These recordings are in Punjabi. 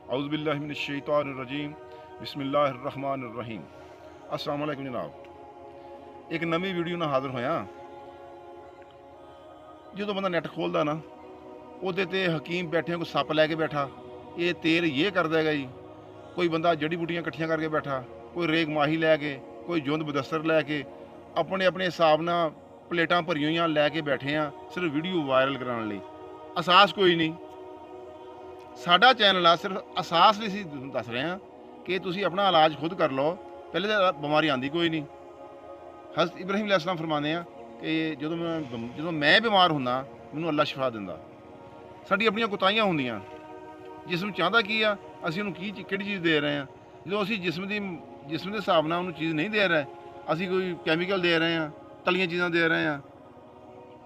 औज़ुबिल्लाहिमिनश्शैतानिर्रजीम बिस्मिल्लाहिर्रहमानिर्रहीम। अस्सलाम वालेकुम जनाब। एक नवी वीडियो ਨਾਲ ਹਾਜ਼ਰ ਹੋਇਆ। ਜਦੋਂ ਬੰਦਾ ਨੈਟ ਖੋਲਦਾ ਨਾ ਉਹਦੇ ਤੇ ਹਕੀਮ ਬੈਠੇ ਕੋਈ ਸੱਪ ਲੈ ਕੇ ਬੈਠਾ, ਇਹ ਤੇਲ ਇਹ ਕਰਦਾ ਹੈਗਾ ਜੀ। ਕੋਈ ਬੰਦਾ ਜੜੀ ਬੂਟੀਆਂ ਇਕੱਠੀਆਂ ਕਰਕੇ ਬੈਠਾ, ਕੋਈ ਰੇਗ ਮਾਹੀ ਲੈ ਕੇ, ਕੋਈ ਜੁੰਦ ਬਦਸਰ ਲੈ ਕੇ, ਆਪਣੇ ਆਪਣੇ ਹਿਸਾਬ ਨਾਲ ਪਲੇਟਾਂ ਭਰੀਆਂ ਹੋਈਆਂ ਲੈ ਕੇ ਬੈਠੇ ਆ ਸਿਰਫ ਵੀਡੀਓ ਵਾਇਰਲ ਕਰਾਉਣ ਲਈ। ਅਹਿਸਾਸ ਕੋਈ ਨਹੀਂ। ਸਾਡਾ ਚੈਨਲ ਆ ਸਿਰਫ ਅਹਿਸਾਸ ਲਈ ਅਸੀਂ ਦੱਸ ਰਹੇ ਹਾਂ ਕਿ ਤੁਸੀਂ ਆਪਣਾ ਇਲਾਜ ਖੁਦ ਕਰ ਲਓ। ਪਹਿਲੇ ਤਾਂ ਬਿਮਾਰੀ ਆਉਂਦੀ ਕੋਈ ਨਹੀਂ। ਹਜ਼ਰਤ ਇਬਰਾਹੀਮ अलैहिस्सलाम ਫਰਮਾਉਂਦੇ ਆ ਕਿ ਜਦੋਂ ਮੈਂ ਬਿਮਾਰ ਹੁੰਦਾ ਮੈਨੂੰ ਅੱਲਾ ਸ਼ਿਫਾ ਦਿੰਦਾ। ਸਾਡੀ ਆਪਣੀਆਂ ਕੁਤਾਹੀਆਂ ਹੁੰਦੀਆਂ। ਜਿਸਮ ਚਾਹੁੰਦਾ ਕੀ ਆ, ਅਸੀਂ ਉਹਨੂੰ ਕਿਹੜੀ ਚੀਜ਼ ਦੇ ਰਹੇ ਹਾਂ। ਜਦੋਂ ਅਸੀਂ ਜਿਸਮ ਦੇ ਹਿਸਾਬ ਨਾਲ ਉਹਨੂੰ ਚੀਜ਼ ਨਹੀਂ ਦੇ ਰਹੇ, ਅਸੀਂ ਕੋਈ ਕੈਮੀਕਲ ਦੇ ਰਹੇ ਹਾਂ, ਤਲੀਆਂ ਚੀਜ਼ਾਂ ਦੇ ਰਹੇ ਹਾਂ,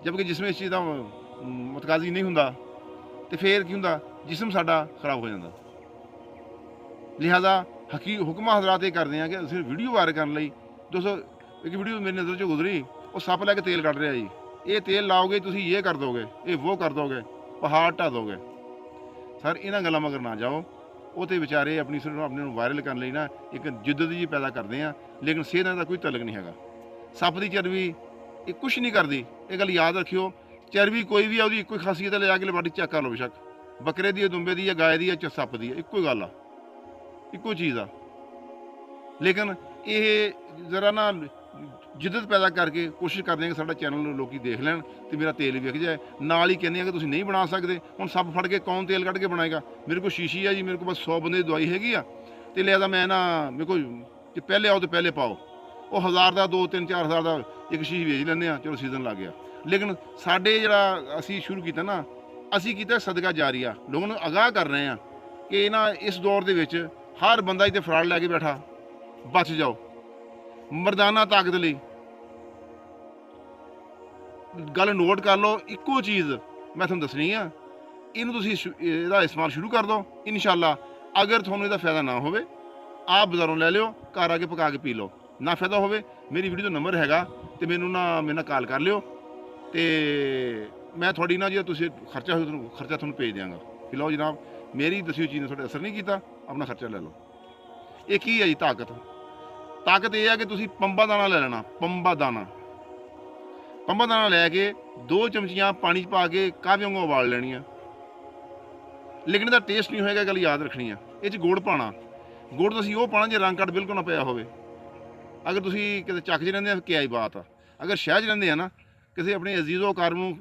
ਜਦਕਿ ਜਿਸਮ ਇਸ ਚੀਜ਼ ਦਾ ਮੁਤਕਾਜ਼ੀ ਨਹੀਂ ਹੁੰਦਾ, ਤੇ ਫਿਰ ਕੀ ਹੁੰਦਾ, ਜਿਸਮ ਸਾਡਾ ਖਰਾਬ ਹੋ ਜਾਂਦਾ। ਲਿਹਾਜ਼ਾ ਹੁਕਮਾਂ ਹਜ਼ਰਾਤ ਇਹ ਕਰਦੇ ਆ ਕਿ ਅਸੀਂ ਵੀਡੀਓ ਵਾਇਰਲ ਕਰਨ ਲਈ ਦੋਸਤੋ ਇੱਕ ਵੀਡੀਓ ਮੇਰੀ ਨਜ਼ਰ 'ਚੋਂ ਗੁਜ਼ਰੀ, ਉਹ ਸੱਪ ਲੈ ਕੇ ਤੇਲ ਕੱਢ ਰਿਹਾ ਜੀ। ਇਹ ਤੇਲ ਲਾਓਗੇ ਤੁਸੀਂ ਇਹ ਕਰ ਦੋਗੇ, ਇਹ ਉਹ ਕਰ ਦੋਗੇ, ਪਹਾੜ ਢਾ ਦੋਗੇ। ਸਰ ਇਹਨਾਂ ਗੱਲਾਂ ਮਗਰ ਨਾ ਜਾਓ। ਉਹ ਤੇ ਵਿਚਾਰੇ ਆਪਣੀ ਸਿਰਫ ਆਪਣੇ ਨੂੰ ਵਾਇਰਲ ਕਰਨ ਲਈ ਨਾ ਇੱਕ ਜਿੱਦਤ ਜੀ ਪੈਦਾ ਕਰਦੇ ਆ, ਲੇਕਿਨ ਸਿਹਤ ਦਾ ਕੋਈ ਤਲਕ ਨਹੀਂ ਹੈਗਾ। ਸੱਪ ਦੀ ਚਰਬੀ ਇਹ ਕੁਛ ਨਹੀਂ ਕਰਦੀ, ਇਹ ਗੱਲ ਯਾਦ ਰੱਖਿਓ। ਚਰਬੀ ਕੋਈ ਵੀ ਆ, ਉਹਦੀ ਇੱਕੋ ਹੀ ਖਾਸੀਅਤ ਹੈ, ਲਿਜਾ ਕੇ ਲੈਬਾਰਟਰੀ ਚੈੱਕ ਕਰ ਲਓ। ਬੇਸ਼ੱਕ ਬੱਕਰੇ ਦੀ, ਦੁੰਬੇ ਦੀ, ਗਾਏ ਦੀ, ਸੱਪ ਦੀ, ਇੱਕੋ ਹੀ ਗੱਲ ਆ, ਇੱਕੋ ਚੀਜ਼ ਆ। ਲੇਕਿਨ ਇਹ ਜ਼ਰਾ ਨਾ ਜਿੱਦਤ ਪੈਦਾ ਕਰਕੇ ਕੋਸ਼ਿਸ਼ ਕਰਦੇ ਆ ਕਿ ਸਾਡਾ ਚੈਨਲ ਨੂੰ ਲੋਕੀ ਦੇਖ ਲੈਣ ਤੇ ਮੇਰਾ ਤੇਲ ਵਿਕ ਜਾਏ। ਨਾਲ ਹੀ ਕਹਿੰਦੇ ਆ ਕਿ ਤੁਸੀਂ ਨਹੀਂ ਬਣਾ ਸਕਦੇ। ਹੁਣ ਸੱਪ ਫੜ ਕੇ ਕੌਣ ਤੇਲ ਕੱਢ ਕੇ ਬਣਾਏਗਾ? ਮੇਰੇ ਕੋਲ ਸ਼ੀਸ਼ੀ ਆ ਜੀ, ਮੇਰੇ ਕੋਲ ਬਸ 100 ਬੰਦੇ ਦੀ ਦਵਾਈ ਹੈਗੀ ਆ, ਤੇ ਲਿਆਦਾ ਮੈਂ ਨਾ ਮੇਰੇ ਕੋਲ ਜੇ ਪਹਿਲੇ ਆਓ ਤੇ ਪਹਿਲੇ ਪਾਓ। ਉਹ 1000 ਦਾ 2 3 4 ਹਜ਼ਾਰ ਦਾ ਇੱਕ ਸ਼ੀਸ਼ੀ ਵੇਚ ਲੈਂਦੇ ਆ, ਚਲੋ ਸੀਜ਼ਨ ਲੱਗ ਗਿਆ। ਲੇਕਿਨ ਸਾਡੇ ਜਿਹੜਾ ਅਸੀਂ ਸ਼ੁਰੂ ਕੀਤਾ ਨਾ, ਅਸੀਂ ਕੀਤਾ ਸਦਕਾ ਜਾਰੀਆ। ਲੋਕਾਂ ਨੂੰ ਅਗਾਹ ਕਰ ਰਹੇ ਆ ਕਿ ਨਾ ਇਸ ਦੌਰ ਦੇ ਵਿੱਚ ਹਰ ਬੰਦਾ ਇੱਥੇ ਫਰਾਡ ਲੈ ਕੇ ਬੈਠਾ, ਬਚ ਜਾਓ। ਮਰਦਾਨਾ ਤਾਕਤ ਲਈ ਗੱਲ ਨੋਟ ਕਰ ਲਓ। ਇੱਕੋ ਚੀਜ਼ ਮੈਂ ਤੁਹਾਨੂੰ ਦੱਸਣੀ ਆ, ਇਹਨੂੰ ਤੁਸੀਂ ਇਹਦਾ ਇਸਤੇਮਾਲ ਸ਼ੁਰੂ ਕਰ ਦਿਓ ਇਨਸ਼ਾਅੱਲਾ। ਅਗਰ ਤੁਹਾਨੂੰ ਇਹਦਾ ਫਾਇਦਾ ਨਾ ਹੋਵੇ, ਆਪ ਬਾਜ਼ਾਰੋਂ ਲੈ ਲਿਓ, ਘਰ ਆ ਕੇ ਪਕਾ ਕੇ ਪੀ ਲਓ। ਨਾ ਫਾਇਦਾ ਹੋਵੇ, ਮੇਰੀ ਵੀਡੀਓ ਦਾ ਨੰਬਰ ਹੈਗਾ, ਤੇ ਮੇਰੇ ਨਾਲ ਕਾਲ ਕਰ ਲਿਓ, ਤੇ ਮੈਂ ਤੁਹਾਡੀ ਨਾ ਜਿਹੜਾ ਤੁਸੀਂ ਖਰਚਾ ਤੁਹਾਨੂੰ ਭੇਜ ਦਿਆਂਗਾ ਕਿ ਲਓ ਜਨਾਬ, ਮੇਰੀ ਦੱਸੀ ਹੋਈ ਚੀਜ਼ ਨੇ ਤੁਹਾਡੇ ਅਸਰ ਨਹੀਂ ਕੀਤਾ, ਆਪਣਾ ਖਰਚਾ ਲੈ ਲਓ। ਇਹ ਕੀ ਹੈ ਜੀ? ਤਾਕਤ ਇਹ ਹੈ ਕਿ ਤੁਸੀਂ ਪੰਬਾ ਦਾਣਾ ਲੈ ਲੈਣਾ। ਪੰਬਾ ਦਾਣਾ ਲੈ ਕੇ 2 ਚਮਚੀਆਂ ਪਾਣੀ 'ਚ ਪਾ ਕੇ ਕਾਹਵੇ ਵਾਂਗੂ ਉਬਾਲ ਲੈਣੀਆਂ। ਲੇਕਿਨ ਇਹਦਾ ਟੇਸਟ ਨਹੀਂ ਹੋਏਗਾ, ਗੱਲ ਯਾਦ ਰੱਖਣੀ ਆ। ਇਹ 'ਚ ਗੁੜ ਪਾਣਾ। ਗੁੜ ਤੁਸੀਂ ਉਹ ਪਾਣਾ ਜੇ ਰੰਗ ਕੱਟ ਬਿਲਕੁਲ ਨਾ ਪਿਆ ਹੋਵੇ। ਅਗਰ ਤੁਸੀਂ ਕਿਤੇ ਚੱਕ 'ਚ ਰਹਿੰਦੇ ਆ, ਕਿਆ ਹੀ ਬਾਤ ਆ। ਅਗਰ ਸ਼ਹਿਰ 'ਚ ਰਹਿੰਦੇ ਆ ਨਾ, ਕਿਸੇ ਆਪਣੇ ਅਜ਼ੀਜ਼ੋ ਕਾਰ ਨੂੰ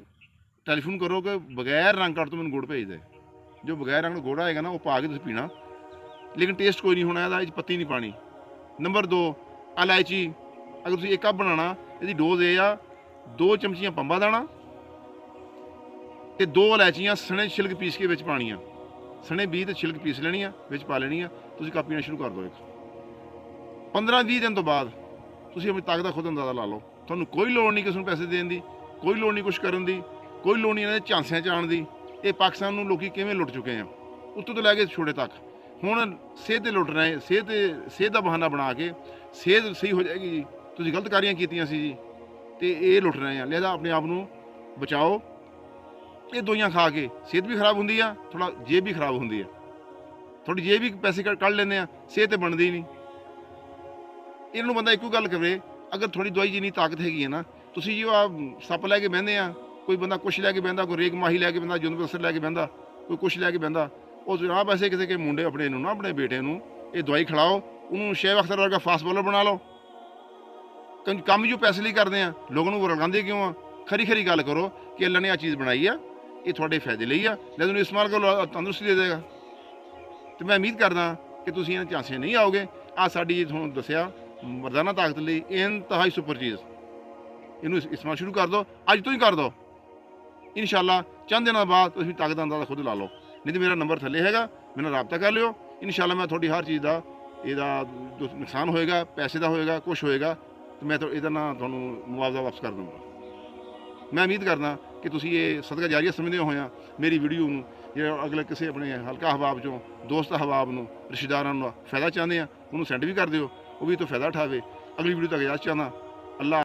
ਟੈਲੀਫੋਨ ਕਰੋ ਕਿ ਬਗੈਰ ਰੰਗ ਕੱਟ ਤੋਂ ਮੈਨੂੰ ਗੁੜ ਭੇਜ ਦੇ। ਜੋ ਬਗੈਰ ਰੰਗ ਗੁੜ ਆਏਗਾ ਨਾ, ਉਹ ਪਾ ਕੇ ਤੁਸੀਂ ਪੀਣਾ, ਲੇਕਿਨ ਟੇਸਟ ਕੋਈ ਨਹੀਂ ਹੋਣਾ ਇਹਦਾ। ਇਹ 'ਚ ਪੱਤੀ ਨਹੀਂ ਪਾਣੀ। ਨੰਬਰ 2, ਇਲਾਇਚੀ। ਅਗਰ ਤੁਸੀਂ ਇੱਕ ਕੱਪ ਬਣਾਉਣਾ, ਇਹਦੀ ਡੋਜ਼ ਇਹ ਆ 2 ਚਮਚੀਆਂ ਪੰਬਾ ਦਾਣਾ ਤੇ 2 ਇਲਾਇਚੀਆਂ ਸਣੇ ਛਿਲਕ ਪੀਸ ਕੇ ਵਿੱਚ ਪਾਣੀਆਂ। ਸਣੇ ਬੀਜ ਤੇ ਛਿਲਕ ਪੀਸ ਲੈਣੀਆਂ, ਵਿੱਚ ਪਾ ਲੈਣੀਆਂ। ਤੁਸੀਂ ਕੱਪ ਪੀਣਾ ਸ਼ੁਰੂ ਕਰ ਦਿਓ। 15-20 ਦਿਨ ਤੋਂ ਬਾਅਦ ਤੁਸੀਂ ਆਪਣੀ ਤਾਕਤ ਦਾ ਖੁਦ ਅੰਦਾਜ਼ਾ ਲਾ ਲਓ। ਤੁਹਾਨੂੰ ਕੋਈ ਲੋੜ ਨਹੀਂ ਕਿਸੇ ਨੂੰ ਪੈਸੇ ਦੇਣ ਦੀ, ਕੋਈ ਲੋੜ ਨਹੀਂ ਕੁਛ ਕਰਨ ਦੀ, ਕੋਈ ਲੋੜ ਨਹੀਂ ਇਹਨਾਂ ਦੇ ਝਾਂਸਿਆਂ 'ਚ ਆਉਣ ਦੀ। ਇਹ ਪਾਕਿਸਤਾਨ ਨੂੰ ਲੋਕੀ ਕਿਵੇਂ ਲੁੱਟ ਚੁੱਕੇ ਆ, ਉੱਤੋਂ ਤੋਂ ਲੈ ਕੇ ਛੋਟੇ ਤੱਕ। ਹੁਣ ਸਿਹਤ 'ਤੇ ਲੁੱਟ ਰਹੇ, ਸਿਹਤ ਦਾ ਬਹਾਨਾ ਬਣਾ ਕੇ ਸਿਹਤ ਸਹੀ ਹੋ ਜਾਏਗੀ ਜੀ, ਤੁਸੀਂ ਗਲਤ ਕਾਰੀਆਂ ਕੀਤੀਆਂ ਸੀ ਜੀ, ਤੇ ਇਹ ਲੁੱਟ ਰਹੇ ਆ। ਲਿਹਾਜ਼ਾ ਆਪਣੇ ਆਪ ਨੂੰ ਬਚਾਓ। ਇਹ ਦਵਾਈਆਂ ਖਾ ਕੇ ਸਿਹਤ ਵੀ ਖਰਾਬ ਹੁੰਦੀ ਆ, ਥੋੜ੍ਹਾ ਜੇਬ ਵੀ ਖਰਾਬ ਹੁੰਦੀ ਆ। ਥੋੜ੍ਹੀ ਜੇਬ ਵੀ ਪੈਸੇ ਕੱਢ ਲੈਂਦੇ ਆ, ਸਿਹਤ ਤੇ ਬਣਦੀ ਨਹੀਂ। ਇਹਨਾਂ ਨੂੰ ਬੰਦਾ ਇੱਕੋ ਗੱਲ ਕਰੇ, ਅਗਰ ਥੋੜ੍ਹੀ ਦਵਾਈ ਜਿੰਨੀ ਤਾਕਤ ਹੈਗੀ ਹੈ ਨਾ, ਤੁਸੀਂ ਜੀ ਆ ਸੱਪ ਲੈ ਕੇ ਬਹਿੰਦੇ ਆ, ਕੋਈ ਬੰਦਾ ਕੁਛ ਲੈ ਕੇ ਬਹਿੰਦਾ, ਕੋਈ ਰੇਗ ਮਾਹੀ ਲੈ ਕੇ ਬਹਿੰਦਾ, ਜੁੰਦ ਬਸਰ ਲੈ ਕੇ ਬਹਿੰਦਾ, ਕੋਈ ਕੁਛ ਲੈ ਕੇ ਬਹਿੰਦਾ। ਉਹ ਜਨਾਬ ਐਸੇ ਕਿਸੇ ਮੁੰਡੇ ਆਪਣੇ ਨੂੰ ਨਾ, ਆਪਣੇ ਬੇਟੇ ਨੂੰ ਇਹ ਦਵਾਈ ਖਿਲਾਓ, ਉਹਨੂੰ ਸ਼ੇਖ ਅਖਤਰ ਵਰਗਾ ਫਾਸਟ ਬੋਲਰ ਬਣਾ ਲਓ। ਕੰਮ ਜੋ ਪੈਸੇ ਲਈ ਕਰਦੇ ਆ, ਲੋਕਾਂ ਨੂੰ ਰਲਗਾਉਂਦੇ ਕਿਉਂ ਆ? ਖਰੀ ਗੱਲ ਕਰੋ ਕਿ ਅੱਲਾ ਨੇ ਆਹ ਚੀਜ਼ ਬਣਾਈ ਆ, ਇਹ ਤੁਹਾਡੇ ਫਾਇਦੇ ਲਈ ਆ, ਲੇਕਿਨ ਇਸਤੇਮਾਲ ਕਰੋ, ਤੰਦਰੁਸਤੀ ਦੇ ਦੇਗਾ। ਤੇ ਮੈਂ ਉਮੀਦ ਕਰਦਾ ਕਿ ਤੁਸੀਂ ਇਹਨਾਂ ਝਾਂਸੇ ਨਹੀਂ ਆਓਗੇ। ਆਹ ਸਾਡੀ ਤੁਹਾਨੂੰ ਦੱਸਿਆ ਮਰਦਾਨਾ ਤਾਕਤ ਲਈ ਇੰਤਹਾਈ ਸੁਪਰ ਚੀਜ਼, ਇਹਨੂੰ ਇਸਤੇਮਾਲ ਸ਼ੁਰੂ ਕਰ ਦਿਓ, ਅੱਜ ਤੋਂ ਹੀ ਕਰ ਦਿਓ। ਇਨਸ਼ਾਅੱਲਾ ਚੰਦ ਦਿਨਾਂ ਬਾਅਦ ਤੁਸੀਂ ਤਾਕਤ ਦਾ ਅੰਦਾਜ਼ਾ ਖੁਦ ਲਾ ਲਓ। ਨਹੀਂ ਤਾਂ ਮੇਰਾ ਨੰਬਰ ਥੱਲੇ ਹੈਗਾ, ਮੇਰੇ ਨਾਲ ਰਾਬਤਾ ਕਰ ਲਿਓ। ਇਨਸ਼ਾਅੱਲਾ ਮੈਂ ਤੁਹਾਡੀ ਹਰ ਚੀਜ਼ ਦਾ ਇਹਦਾ ਜੋ ਨੁਕਸਾਨ ਹੋਏਗਾ, ਪੈਸੇ ਦਾ ਹੋਏਗਾ, ਕੁਛ ਹੋਏਗਾ, ਤੇ ਮੈਂ ਇਹਦਾ ਨਾ ਤੁਹਾਨੂੰ ਮੁਆਵਜ਼ਾ ਵਾਪਸ ਕਰ ਦੂੰਗਾ। ਮੈਂ ਉਮੀਦ ਕਰਦਾ ਕਿ ਤੁਸੀਂ ਇਹ ਸਦਕਾ ਜਾਰੀਆ ਸਮਝਦੇ ਹੋਇਆ ਮੇਰੀ ਵੀਡੀਓ ਨੂੰ, ਜਿਹੜਾ ਅਗਲੇ ਕਿਸੇ ਆਪਣੇ ਹਲਕਾ ਅਹਬਾਬ 'ਚੋਂ, ਦੋਸਤ ਅਹਬਾਬ ਨੂੰ, ਰਿਸ਼ਤੇਦਾਰਾਂ ਨੂੰ ਫਾਇਦਾ ਚਾਹੁੰਦੇ ਆ, ਉਹਨੂੰ ਸੈਂਡ ਵੀ ਕਰ ਦਿਓ, ਉਹ ਵੀ ਤੋਂ ਫਾਇਦਾ ਉਠਾਵੇ। ਅਗਲੀ ਵੀਡੀਓ ਤੱਕ ਇਜਾਜ਼ਤ ਚਾਹੁੰਦਾ। ਅੱਲਾ